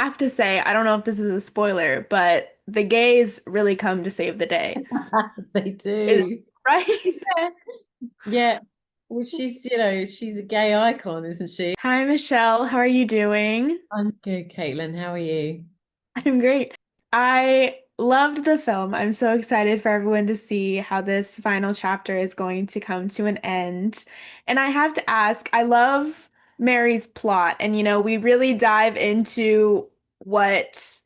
Have to say, I don't know if this is a spoiler, but the gays really come to save the day. They It- do. right? Yeah. Yeah. Well, she's a gay icon, isn't she? Hi, Michelle. How are you doing? I'm good, Caitlin. How are you? I'm great. I loved the film. I'm so excited for everyone to see how this final chapter is going to come to an end. And I have to ask, I love Mary's plot, and we really dive into what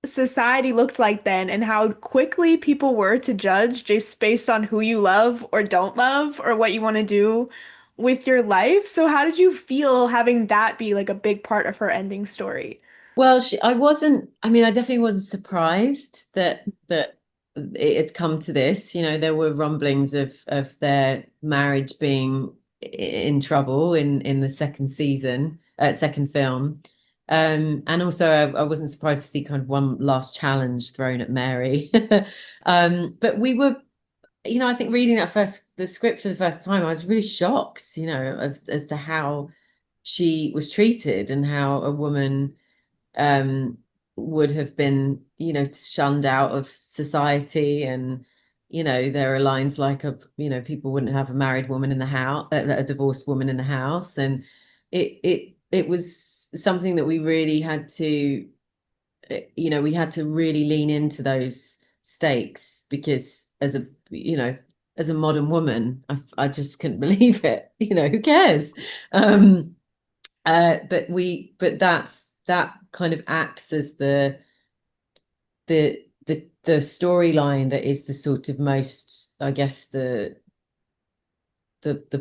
society looked like then and how quickly people were to judge just based on who you love or don't love or what you want to do with your life. So how did you feel having that be like a big part of her ending story? Well, I mean, I definitely wasn't surprised that it had come to this. There were rumblings of their marriage being in trouble in the second season, second film. And also I wasn't surprised to see kind of one last challenge thrown at Mary. But we were, I think reading the script for the first time, I was really shocked, as to how she was treated and how a woman um, would have been, shunned out of society. And, there are lines like, people wouldn't have a married woman in the house, a divorced woman in the house. And it was something that we really had to, we had to really lean into those stakes because as a modern woman, I just couldn't believe it. Who cares? Um, but that kind of acts as the storyline that is the sort of most, I guess, the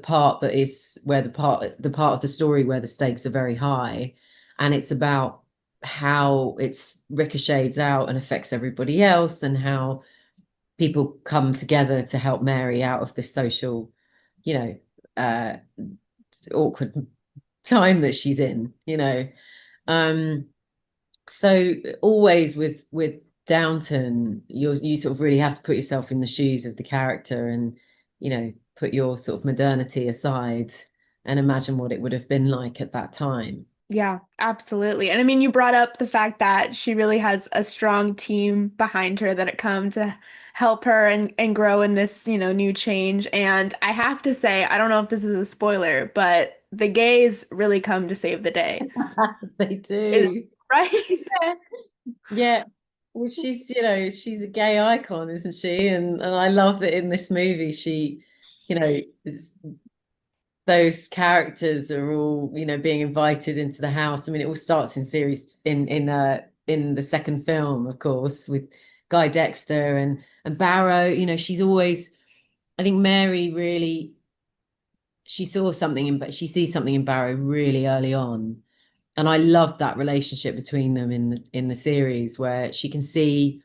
part that is where the part of the story where the stakes are very high, and it's about how it's ricochets out and affects everybody else, and how people come together to help Mary out of this social, you know, uh, awkward time that she's in. Um, so always with Downton, you sort of really have to put yourself in the shoes of the character and, put your sort of modernity aside and imagine what it would have been like at that time. Yeah, absolutely. And I mean, you brought up the fact that she really has a strong team behind her that it come to help her and grow in this, new change. And I have to say, I don't know if this is a spoiler, but the gays really come to save the day. They It, do. right? Yeah. Yeah. Well, she's a gay icon, isn't she? And I love that in this movie you know, is those characters are all, being invited into the house. I mean, it all starts in series in the second film, of course, with Guy Dexter and Barrow. She's always, I think Mary really, she sees something in Barrow really early on. And I loved that relationship between them in the series where she can see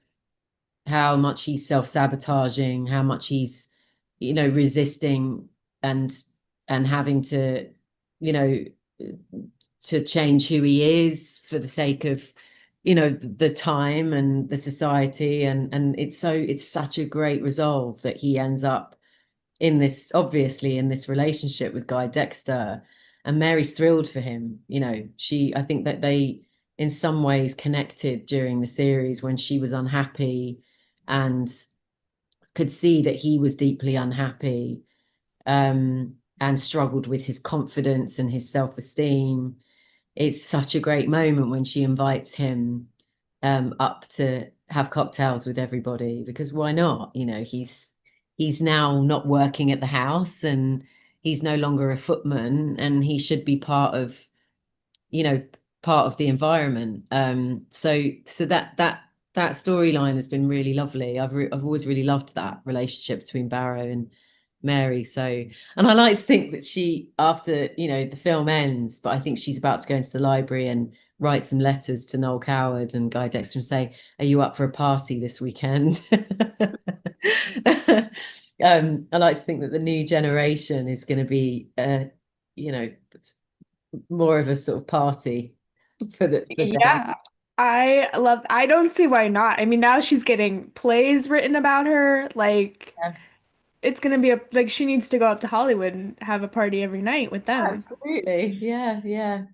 how much he's self-sabotaging, how much he's, resisting and having to, you know, to change who he is for the sake of, the time and the society. And it's such a great resolve that he ends up obviously in this relationship with Guy Dexter. And Mary's thrilled for him. I think that they in some ways connected during the series when she was unhappy and could see that he was deeply unhappy, and struggled with his confidence and his self-esteem. It's such a great moment when she invites him up to have cocktails with everybody, because why not? He's now not working at the house, and he's no longer a footman, and he should be you know, part of the environment. So that storyline has been really lovely. I've always really loved that relationship between Barrow and Mary. So, and I like to think that she, after, the film ends, but I think she's about to go into the library and write some letters to Noel Coward and Guy Dexter and say, "Are you up for a party this weekend?" I like to think that the new generation is going to be, you know, more of a sort of party for them. Yeah. I don't see why not. I mean, now she's getting plays written about her. Like, Yeah, it's gonna like she needs to go up to Hollywood and have a party every night with them. absolutely. Yeah, yeah.